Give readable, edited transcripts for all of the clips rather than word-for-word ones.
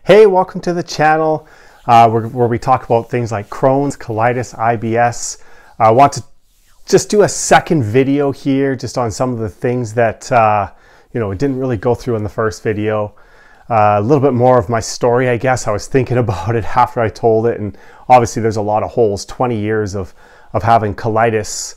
Hey, welcome to the channel where we talk about things like Crohn's, colitis, IBS. I want to just do a second video here just on some of the things that it didn't really go through in the first video. A little bit more of my story, I guess. I was thinking about it after I told it, and obviously there's a lot of holes. 20 years of having colitis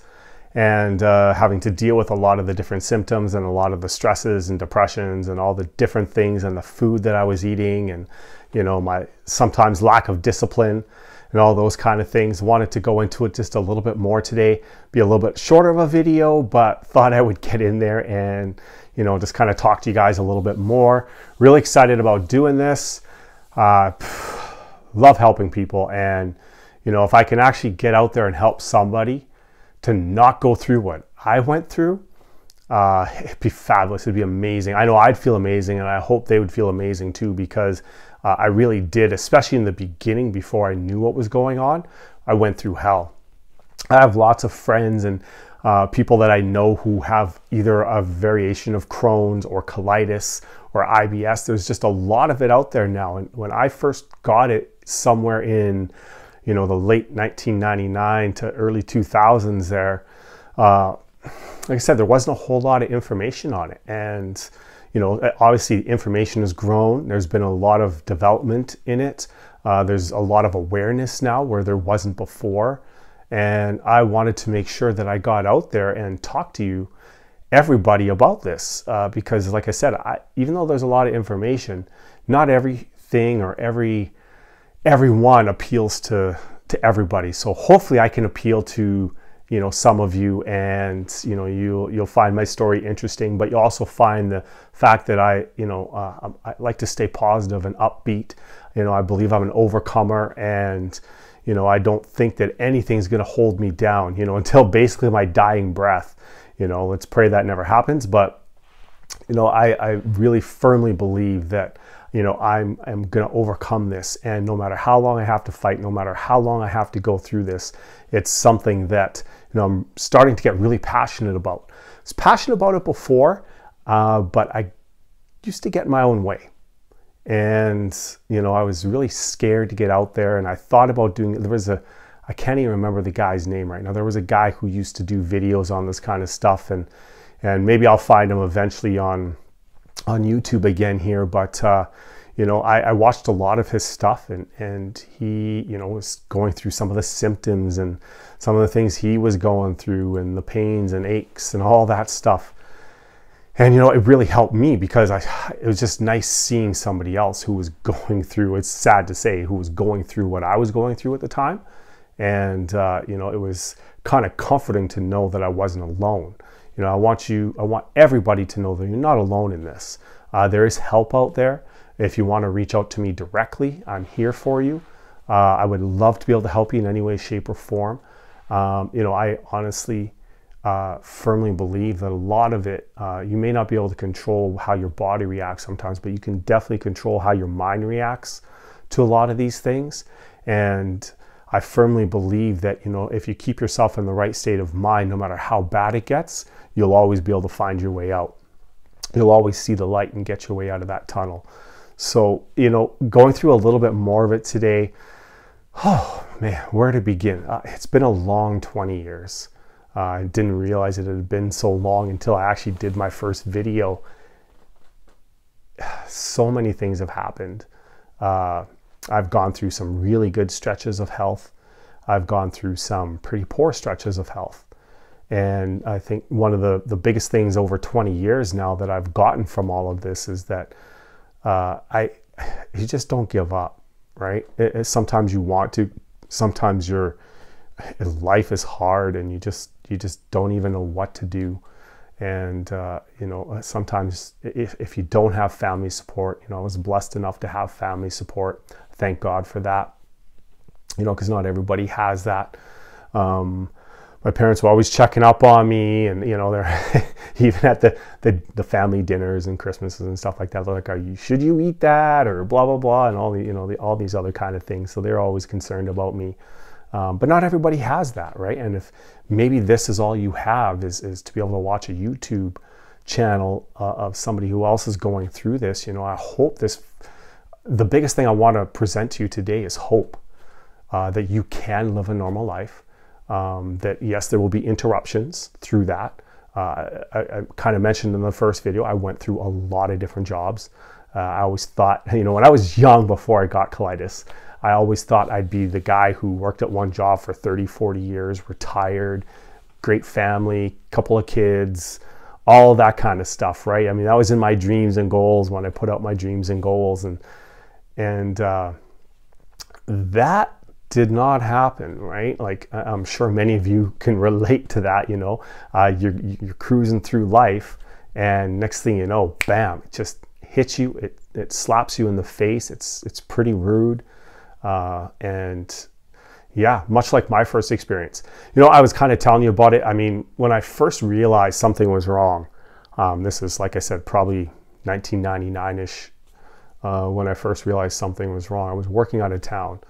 and having to deal with a lot of the different symptoms and a lot of the stresses and depressions and all the different things and the food that I was eating and my sometimes lack of discipline and all those kind of things. Wanted to go into it just a little bit more today, be a little bit shorter of a video, but thought I would get in there and just kind of talk to you guys a little bit more. Really excited about doing this. Love helping people, and if I can actually get out there and help somebody to not go through what I went through, it'd be fabulous. It'd be amazing. I know I'd feel amazing, and I hope they would feel amazing too, because I really did, especially in the beginning before I knew what was going on. I went through hell. I have lots of friends and people that I know who have either a variation of Crohn's or colitis or IBS. There's just a lot of it out there now. And when I first got it somewhere in the late 1999 to early 2000s there, like I said, there wasn't a whole lot of information on it. And, obviously the information has grown. There's been a lot of development in it. There's a lot of awareness now where there wasn't before. And I wanted to make sure that I got out there and talked to everybody about this, because like I said, even though there's a lot of information, not everything or everyone appeals to everybody. So hopefully I can appeal to some of you, and you'll find my story interesting, but you'll also find the fact that I like to stay positive and upbeat. I believe I'm an overcomer, and I don't think that anything's going to hold me down until basically my dying breath. Let's pray that never happens, but I really firmly believe that I'm going to overcome this, and no matter how long I have to fight, no matter how long I have to go through this, it's something that I'm starting to get really passionate about. I was passionate about it before, but I used to get in my own way, and I was really scared to get out there. And I thought about doing. I can't even remember the guy's name right now. There was a guy who used to do videos on this kind of stuff, and maybe I'll find him eventually on YouTube again here, but I watched a lot of his stuff, and he was going through some of the symptoms and some of the things he was going through and the pains and aches and all that stuff. And it really helped me, because it was just nice seeing somebody else who was going through, it's sad to say, who was going through what I was going through at the time. And it was kind of comforting to know that I wasn't alone. I want everybody to know that you're not alone in this. There is help out there. If you want to reach out to me directly, I'm here for you. I would love to be able to help you in any way, shape, or form. I honestly firmly believe that a lot of it, you may not be able to control how your body reacts sometimes, but you can definitely control how your mind reacts to a lot of these things. And I firmly believe that, if you keep yourself in the right state of mind, no matter how bad it gets, you'll always be able to find your way out. You'll always see the light and get your way out of that tunnel. So, going through a little bit more of it today, oh man, where to begin? It's been a long 20 years. I didn't realize it had been so long until I actually did my first video. So many things have happened. I've gone through some really good stretches of health. I've gone through some pretty poor stretches of health. And I think one of the biggest things over 20 years now that I've gotten from all of this is that you just don't give up, right? Sometimes you want to, sometimes life is hard and you just don't even know what to do. And, sometimes if you don't have family support, I was blessed enough to have family support. Thank God for that, because not everybody has that. My parents were always checking up on me, and they're even at the family dinners and Christmases and stuff like that. They're like, should you eat that, or blah blah blah, and all these other kind of things. So they're always concerned about me. But not everybody has that, right? And if maybe this is all you have is to be able to watch a YouTube channel of somebody who else is going through this, I hope this the biggest thing I want to present to you today is hope, that you can live a normal life, that yes, there will be interruptions through that. I kind of mentioned in the first video, I went through a lot of different jobs. I always thought, when I was young before I got colitis, I always thought I'd be the guy who worked at one job for 30, 40 years, retired, great family, couple of kids, all that kind of stuff, right? I mean, that was in my dreams and goals when I put out my dreams and goals, and that did not happen, right? Like, I'm sure many of you can relate to that. You're cruising through life, and next thing you know, bam, it just hits you. It slaps you in the face. It's pretty rude, and yeah, much like my first experience. I was kind of telling you about it. I mean, when I first realized something was wrong, this is, like I said, probably 1999-ish, when I first realized something was wrong. I was working out of town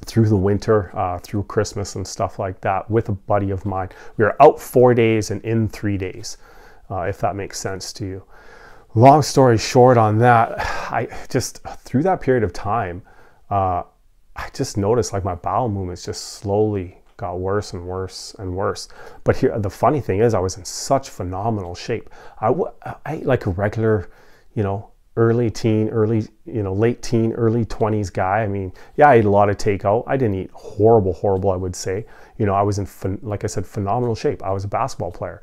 through the winter, through Christmas and stuff like that with a buddy of mine. We were out 4 days and in 3 days, if that makes sense to you. Long story short on that, I just, through that period of time, I just noticed like my bowel movements just slowly got worse and worse and worse. But here, the funny thing is, I was in such phenomenal shape. I ate like a regular, early teen, late teen, early 20s guy. I mean, yeah, I ate a lot of takeout. I didn't eat horrible, I would say. I was in, like I said, phenomenal shape. I was a basketball player,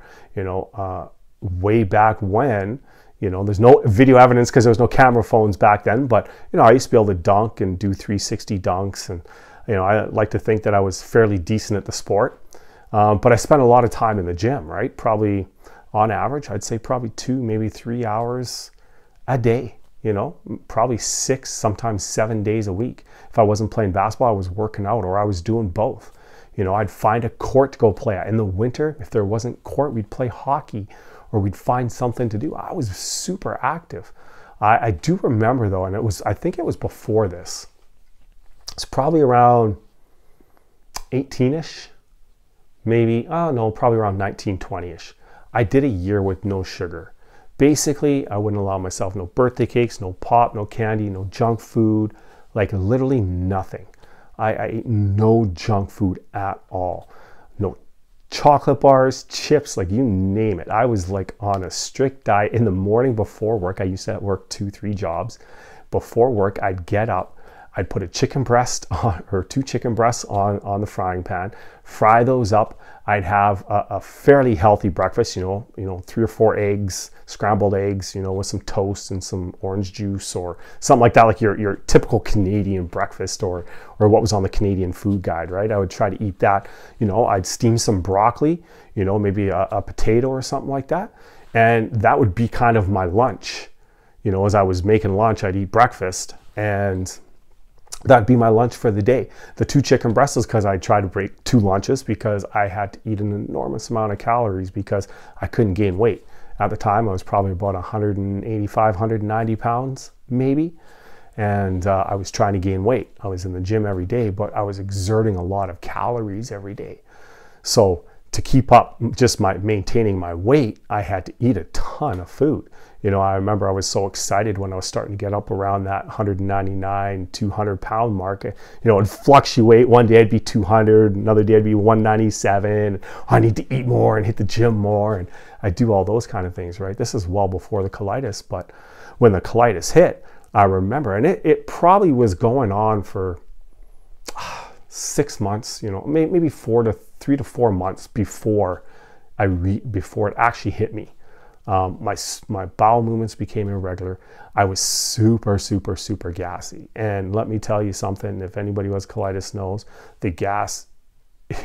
way back when. There's no video evidence because there was no camera phones back then, but, I used to be able to dunk and do 360 dunks. And, I like to think that I was fairly decent at the sport. But I spent a lot of time in the gym, right? Probably on average, I'd say probably 2, maybe 3 hours a day, probably 6, sometimes 7 days a week. If I wasn't playing basketball, I was working out, or I was doing both. I'd find a court to go play at. In the winter, if there wasn't court, we'd play hockey, or we'd find something to do. I was super active. I do remember though, and I think it was before this. It's probably around 18-ish, maybe, probably around 19, 20-ish. I did a year with no sugar. Basically, I wouldn't allow myself no birthday cakes, no pop, no candy, no junk food, like literally nothing. I ate no junk food at all. No chocolate bars, chips, like you name it. I was like on a strict diet. In the morning before work, I used to work 2, 3 jobs. Before work, I'd get up, I'd put a chicken breast on, or 2 chicken breasts on the frying pan, fry those up. I'd have a fairly healthy breakfast, 3 or 4 eggs, scrambled eggs, with some toast and some orange juice or something like that, like your typical Canadian breakfast, or what was on the Canadian food guide, right? I would try to eat that. I'd steam some broccoli, maybe a potato or something like that. And that would be kind of my lunch. As I was making lunch, I'd eat breakfast, and that'd be my lunch for the day. The 2 chicken breasts is because I tried to break 2 lunches because I had to eat an enormous amount of calories because I couldn't gain weight. At the time, I was probably about 185, 190 pounds, maybe. And I was trying to gain weight. I was in the gym every day, but I was exerting a lot of calories every day. So to keep up just maintaining my weight, I had to eat a ton of food. I remember I was so excited when I was starting to get up around that 199, 200 pound mark. It'd fluctuate. One day I'd be 200, another day I'd be 197. I need to eat more and hit the gym more. And I do all those kind of things, right? This is well before the colitis, but when the colitis hit, I remember, and it probably was going on for 6 months, maybe 3 to 4 months before it actually hit me. My bowel movements became irregular. I was super gassy. And let me tell you something, if anybody who has colitis knows, the gas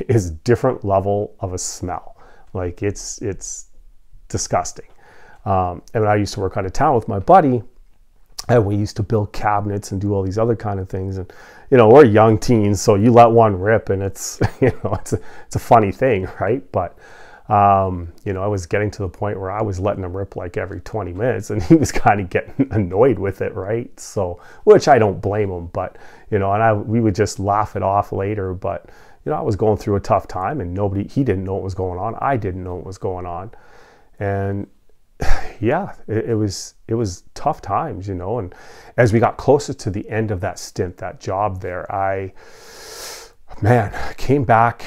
is a different level of a smell. Like it's disgusting. And I used to work out of town with my buddy, and we used to build cabinets and do all these other kind of things. And, we're young teens, so you let one rip and it's, it's a funny thing, right? But I was getting to the point where I was letting him rip like every 20 minutes, and he was kind of getting annoyed with it, right? So, which I don't blame him, but, we would just laugh it off later. But, I was going through a tough time, and he didn't know what was going on. I didn't know what was going on. And yeah, it was tough times, you know. And as we got closer to the end of that stint, that job there, I came back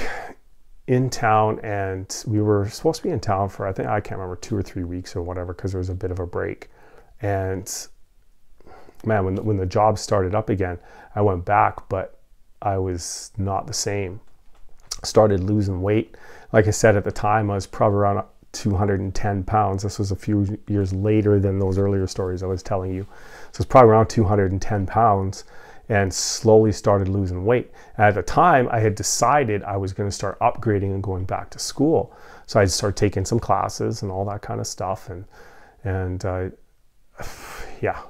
in town, and we were supposed to be in town for, I can't remember, 2 or 3 weeks or whatever, because there was a bit of a break. And man, when the job started up again, I went back, but I was not the same. Started losing weight. Like I said, at the time, I was probably around 210 pounds. This was a few years later than those earlier stories I was telling you. So it's probably around 210 pounds, and slowly started losing weight. And at the time, I had decided I was going to start upgrading and going back to school. So I'd start taking some classes and all that kind of stuff. And yeah,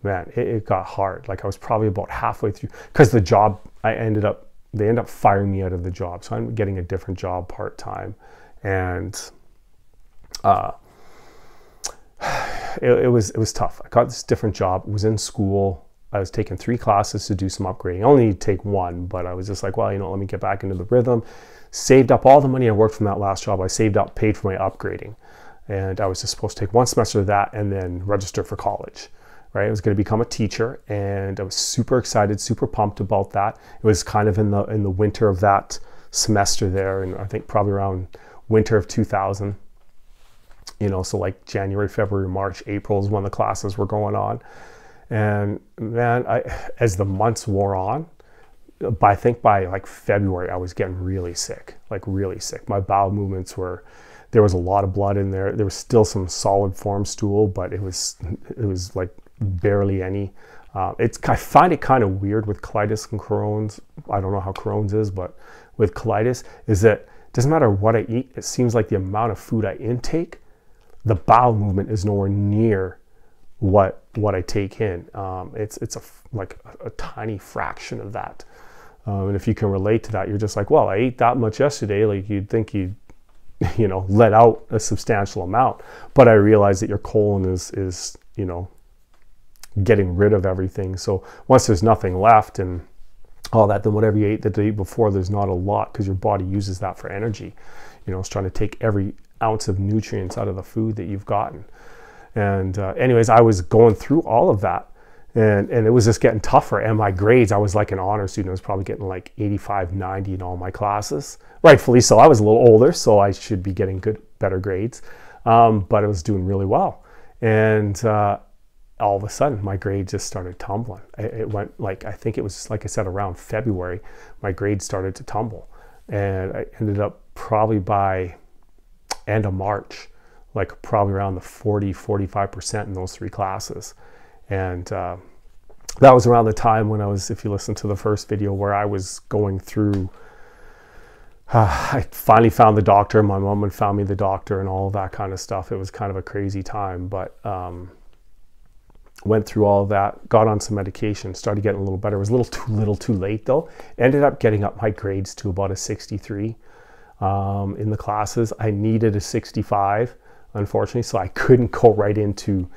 man, it got hard. Like I was probably about halfway through, because the job, they ended up firing me out of the job. So I'm getting a different job part-time. And it was tough. I got this different job, was in school. I was taking 3 classes to do some upgrading. I only need to take 1, but I was just like, well, you know, let me get back into the rhythm. Saved up all the money I worked from that last job. I saved up, paid for my upgrading. And I was just supposed to take 1 semester of that and then register for college, right? I was going to become a teacher, and I was super excited, super pumped about that. It was kind of in the winter of that semester there, and I think probably around winter of 2000, you know, so like January, February, March, April is when the classes were going on. And man, as the months wore on, I think by like February, I was getting really sick, like really sick. My bowel movements there was a lot of blood in there. There was still some solid form stool, but it was like barely any. I find it kind of weird with colitis and Crohn's. I don't know how Crohn's is, but with colitis is that it doesn't matter what I eat. It seems like the amount of food I intake, the bowel movement is nowhere near what I take in. It's like a tiny fraction of that. And if you can relate to that, you're just like, well, I ate that much yesterday. Like you'd think you'd, you know, let out a substantial amount. But I realize that your colon is, you know, getting rid of everything. So once there's nothing left and all that, then whatever you ate the day before, there's not a lot, because your body uses that for energy. You know, it's trying to take every ounce of nutrients out of the food that you've gotten. And anyways, I was going through all of that, and it was just getting tougher. And my grades, I was like an honor student. I was probably getting like 85, 90 in all my classes. Rightfully so. I was a little older, so I should be getting better grades. But I was doing really well. And all of a sudden, my grades just started tumbling. It went like, I think it was, like I said, around February, my grades started to tumble. And I ended up probably by end of March, like probably around the 45% in those 3 classes. And that was around the time when I was, if you listen to the first video, where I was going through, I finally found the doctor. My mom had found me the doctor and all of that kind of stuff. It was kind of a crazy time, but went through all of that, got on some medication, started getting a little better. It was a little too late though. Ended up getting up my grades to about a 63 in the classes. I needed a 65. Unfortunately, so I couldn't go right into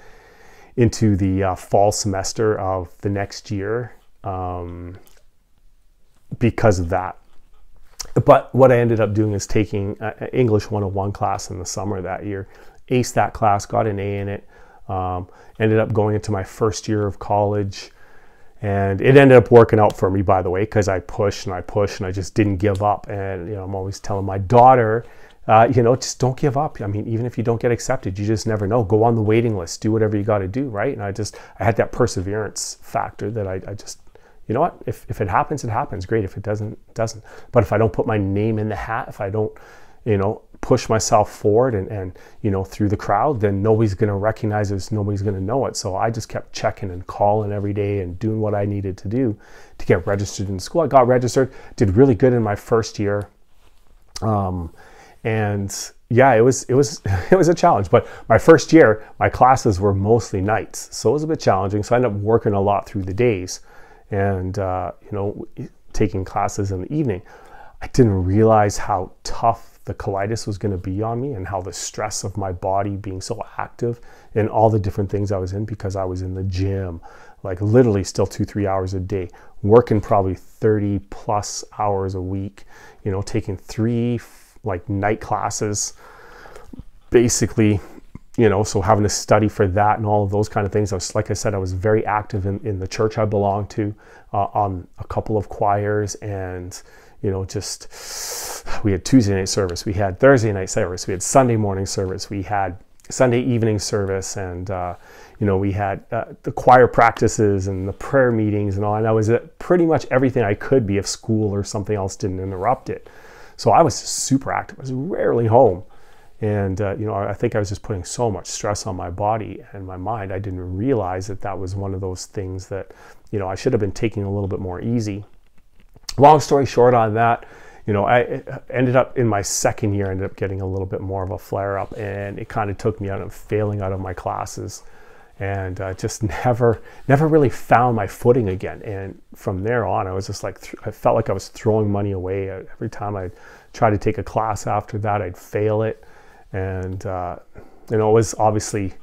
the fall semester of the next year because of that. But what I ended up doing is taking English 101 class in the summer that year. Aced that class, got an A in it. Ended up going into my first year of college, and it ended up working out for me, by the way, because I pushed and I just didn't give up. And you know, I'm always telling my daughter, you know, just don't give up. I mean, even if you don't get accepted, you just never know. Go on the waiting list, do whatever you got to do, right? And I had that perseverance factor that I just, you know what, if it happens, it happens. Great. If it doesn't, it doesn't. But if I don't put my name in the hat, if I don't, you know, push myself forward and you know, through the crowd, then nobody's going to recognize it, nobody's going to know it. So I just kept checking and calling every day and doing what I needed to do to get registered in school. I got registered, did really good in my first year. And yeah, it was a challenge, but my first year, my classes were mostly nights. So it was a bit challenging. So I ended up working a lot through the days and, you know, taking classes in the evening. I didn't realize how tough the colitis was going to be on me, and how the stress of my body being so active and all the different things I was in, because I was in the gym, like literally still 2-3 hours a day, working probably 30 plus hours a week, you know, taking 3 like night classes, basically so having to study for that and all of those kind of things. Like I said, I was very active in the church I belonged to, on a couple of choirs, and just we had Tuesday night service, we had Thursday night service, we had Sunday morning service, we had Sunday evening service, and we had the choir practices and the prayer meetings and all. And I was at pretty much everything I could be if school or something else didn't interrupt it. So I was super active. I was rarely home. And, I think I was just putting so much stress on my body and my mind. I didn't realize that was one of those things that, I should have been taking a little bit more easy. Long story short on that, I ended up in my second year, ended up getting a little bit more of a flare up, and it kind of took me out of failing out of my classes, and just never really found my footing again. And from there on, I was just like, I felt like I was throwing money away. Every time I tried to take a class after that, I'd fail it. And, it was obviously,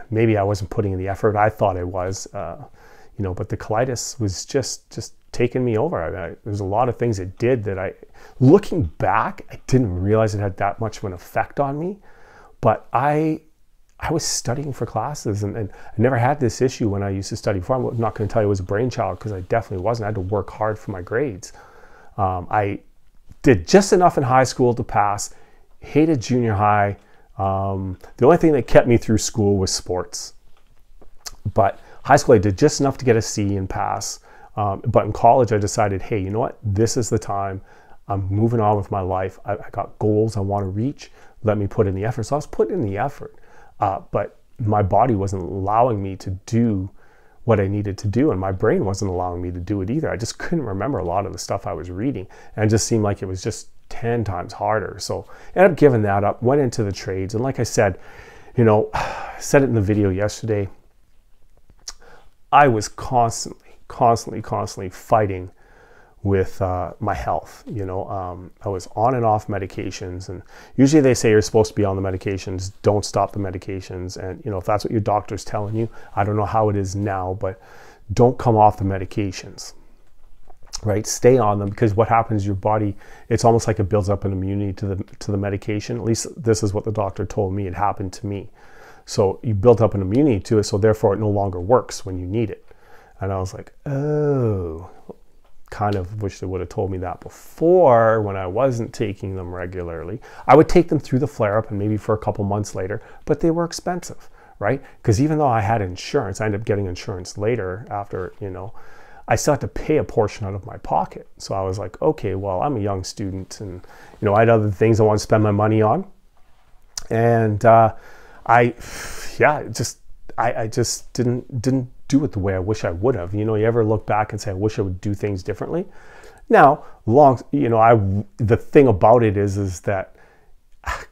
maybe I wasn't putting in the effort. I thought I was, but the colitis was just taking me over. There's a lot of things it did that looking back, I didn't realize it had that much of an effect on me. But I was studying for classes, and I never had this issue when I used to study before. I'm not going to tell you it was a brainchild, because I definitely wasn't. I had to work hard for my grades. I did just enough in high school to pass. Hated junior high. The only thing that kept me through school was sports. But high school, I did just enough to get a C and pass. But in college, I decided, hey, you know what? This is the time. I'm moving on with my life. I got goals I want to reach. Let me put in the effort. So I was putting in the effort. But my body wasn't allowing me to do what I needed to do, and my brain wasn't allowing me to do it either. I just couldn't remember a lot of the stuff I was reading, and it just seemed like it was just 10 times harder. So I ended up giving that up, went into the trades. And like I said, I said it in the video yesterday, I was constantly fighting with my health. I was on and off medications, and usually they say you're supposed to be on the medications, don't stop the medications. And if that's what your doctor's telling you, I don't know how it is now, but don't come off the medications. Right, stay on them, because what happens, your body, it's almost like it builds up an immunity to the medication. At least this is what the doctor told me. It happened to me. So you built up an immunity to it, so therefore it no longer works when you need it. And I was like, oh, kind of wish they would have told me that before, when I wasn't taking them regularly. I would take them through the flare-up and maybe for a couple months later, but they were expensive, right? Because even though I had insurance, I ended up getting insurance later after, I still had to pay a portion out of my pocket. So I was like, okay, well, I'm a young student, and I had other things I want to spend my money on. And I just didn't do it the way I wish I would have. You ever look back and say, I wish I would do things differently? Now, the thing about it is that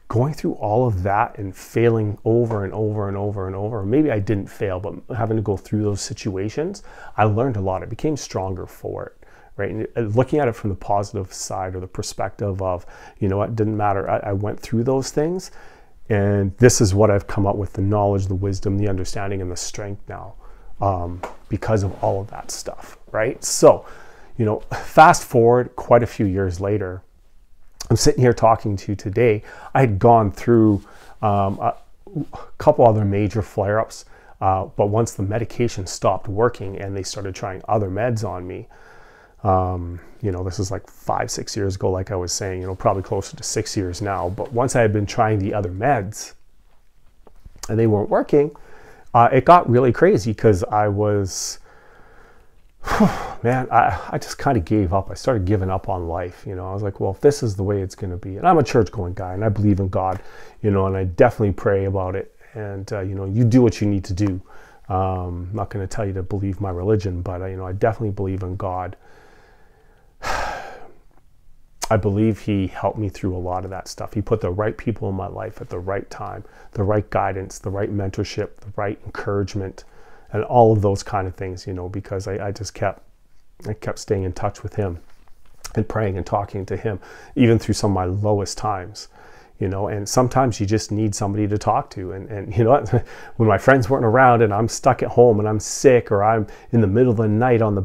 going through all of that and failing over and over and over and over, maybe I didn't fail, but having to go through those situations, I learned a lot. I became stronger for it, right? And looking at it from the positive side, or the perspective of, it didn't matter. I went through those things, and this is what I've come up with: the knowledge, the wisdom, the understanding, and the strength now, because of all of that stuff, right? So, fast forward quite a few years later, I'm sitting here talking to you today. I had gone through a couple other major flare-ups, but once the medication stopped working and they started trying other meds on me, this is like 5-6 years ago, like I was saying, probably closer to 6 years now. But once I had been trying the other meds and they weren't working, it got really crazy, because I was, man, I just kind of gave up. I started giving up on life. I was like, well, if this is the way it's going to be, and I'm a church-going guy, and I believe in God, and I definitely pray about it. And, you do what you need to do. I'm not going to tell you to believe my religion, but, I definitely believe in God. I believe he helped me through a lot of that stuff. He put the right people in my life at the right time, the right guidance, the right mentorship, the right encouragement, and all of those kind of things, because I kept staying in touch with him and praying and talking to him, even through some of my lowest times, you know, and sometimes you just need somebody to talk to. And you know what, when my friends weren't around and I'm stuck at home and I'm sick, or I'm in the middle of the night in the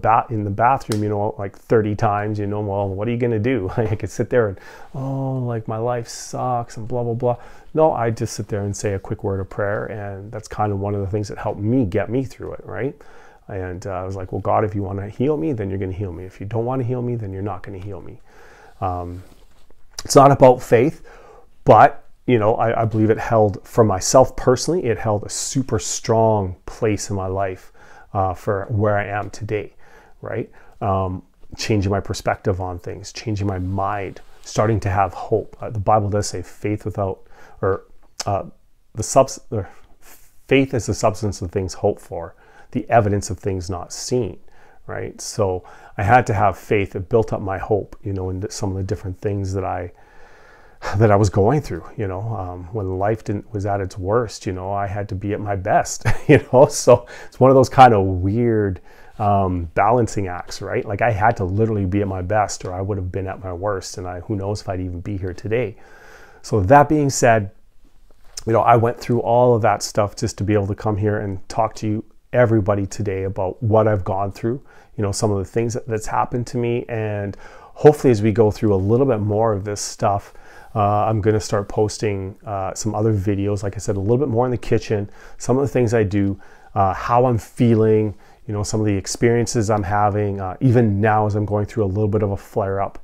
bathroom, you know, like 30 times, you know, well, what are you going to do? I could sit there and, oh, like my life sucks and blah, blah, blah. No, I just sit there and say a quick word of prayer. And that's kind of one of the things that helped me get me through it, right? And I was like, well, God, if you want to heal me, then you're going to heal me. If you don't want to heal me, then you're not going to heal me. It's not about faith, but, you know, I believe it held, for myself personally, it held a super strong place in my life for where I am today, right? Changing my perspective on things, changing my mind, starting to have hope. The Bible does say faith without, faith is the substance of things hoped for, the evidence of things not seen, right? So I had to have faith. It built up my hope, you know, in some of the different things that I was going through, you know, when life was at its worst, you know, I had to be at my best, you know, so it's one of those kind of weird balancing acts, right? Like I had to literally be at my best or I would have been at my worst, and who knows if I'd even be here today. So that being said, you know, I went through all of that stuff just to be able to come here and talk to you, everybody, today about what I've gone through, you know, some of the things that's happened to me. And hopefully as we go through a little bit more of this stuff, I'm going to start posting some other videos, like I said, a little bit more in the kitchen, some of the things I do, how I'm feeling, you know, some of the experiences I'm having, even now as I'm going through a little bit of a flare up,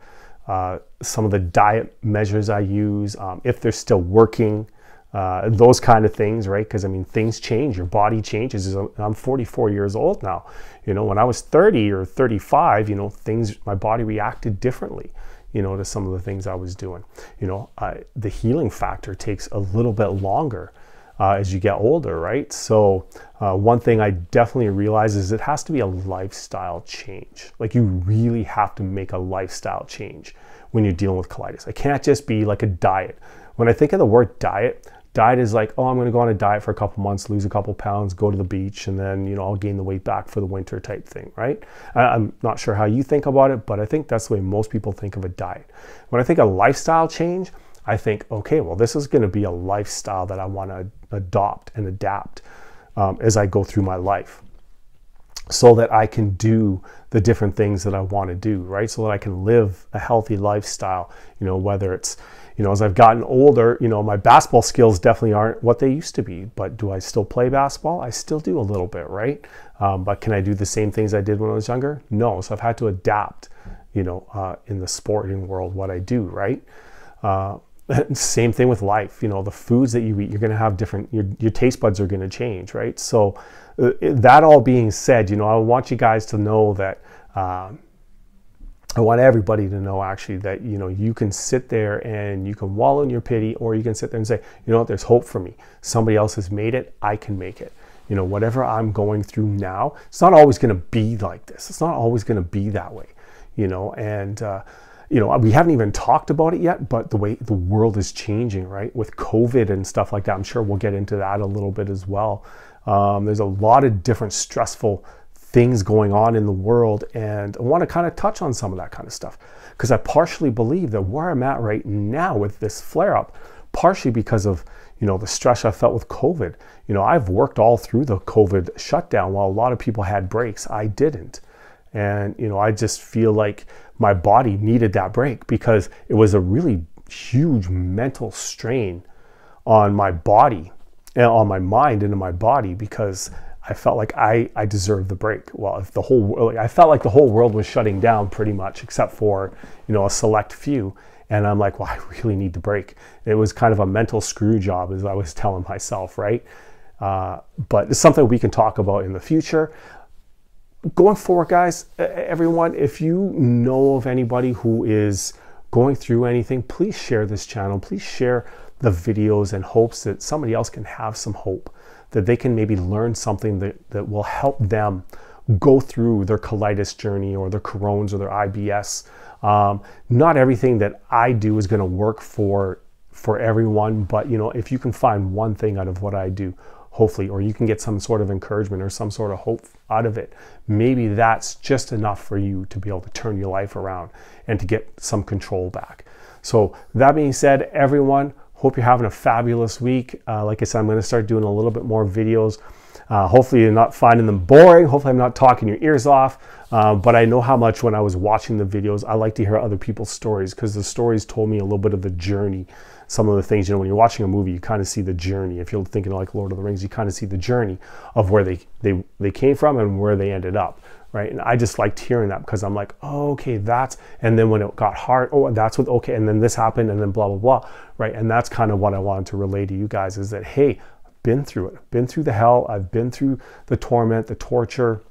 some of the diet measures I use, if they're still working, those kind of things, right? Because I mean, things change, your body changes. I'm 44 years old now. You know, when I was 30 or 35, you know, my body reacted differently, you know, to some of the things I was doing. You know, the healing factor takes a little bit longer as you get older, right? So one thing I definitely realize is it has to be a lifestyle change. Like you really have to make a lifestyle change when you're dealing with colitis. It can't just be like a diet. When I think of the word diet is like, oh, I'm going to go on a diet for a couple months, lose a couple pounds, go to the beach, and then, you know, I'll gain the weight back for the winter type thing, right? I'm not sure how you think about it, but I think that's the way most people think of a diet. When I think of lifestyle change, I think, okay, well, this is going to be a lifestyle that I want to adopt and adapt as I go through my life, so that I can do the different things that I want to do, right? So that I can live a healthy lifestyle, you know, whether it's, you know, as I've gotten older, you know, my basketball skills definitely aren't what they used to be, but do I still play basketball? I still do a little bit, right? But can I do the same things I did when I was younger? No. So I've had to adapt, you know, in the sporting world, what I do, right? Same thing with life. You know, the foods that you eat, you're going to have different, your taste buds are going to change, right? So that all being said, you know, I want you guys to know that, I want everybody to know actually that, you know, you can sit there and you can wallow in your pity, or you can sit there and say, you know what, there's hope for me. Somebody else has made it. I can make it. You know, whatever I'm going through now, it's not always going to be like this. It's not always going to be that way, you know, and, you know, we haven't even talked about it yet, but the way the world is changing, right? With COVID and stuff like that, I'm sure we'll get into that a little bit as well. There's a lot of different stressful things going on in the world, and I want to kind of touch on some of that kind of stuff, because I partially believe that where I'm at right now with this flare up, partially because of, you know, the stress I felt with COVID. You know, I've worked all through the COVID shutdown while a lot of people had breaks. I didn't. And, you know, I just feel like my body needed that break, because it was a really huge mental strain on my body and on my mind and in my body, because I felt like I deserved the break. Well, if I felt like the whole world was shutting down pretty much, except for, you know, a select few. And I'm like, well, I really need the break. It was kind of a mental screw job, as I was telling myself, right? But it's something we can talk about in the future. Going forward, guys, everyone, if you know of anybody who is going through anything, please share this channel. Please share the videos in hopes that somebody else can have some hope, that they can maybe learn something that will help them go through their colitis journey or their Crohn's or their IBS. Not everything that I do is going to work for everyone, but, you know, if you can find one thing out of what I do, hopefully, or you can get some sort of encouragement or some sort of hope out of it, maybe that's just enough for you to be able to turn your life around and to get some control back. So that being said, everyone, Hope you're having a fabulous week. Like I said, I'm going to start doing a little bit more videos. Hopefully you're not finding them boring. Hopefully I'm not talking your ears off. But I know how much when I was watching the videos, I like to hear other people's stories, because the stories told me a little bit of the journey. Some of the things, when you're watching a movie, you kind of see the journey. If you're thinking like Lord of the Rings, you kind of see the journey of where they came from and where they ended up, right? And I just liked hearing that, because I'm like, oh, okay, and then when it got hard, oh, that's what, okay, and then this happened, and then blah, blah, blah, right? And that's kind of what I wanted to relay to you guys, is that, hey, I've been through it. I've been through the hell. I've been through the torment, the torture,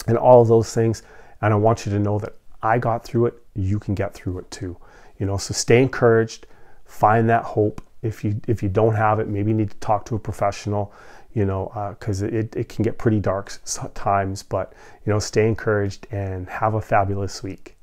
and all of those things. And I want you to know that I got through it. You can get through it too. So stay encouraged, find that hope. If you don't have it, maybe you need to talk to a professional, because it can get pretty dark times, but, stay encouraged and have a fabulous week.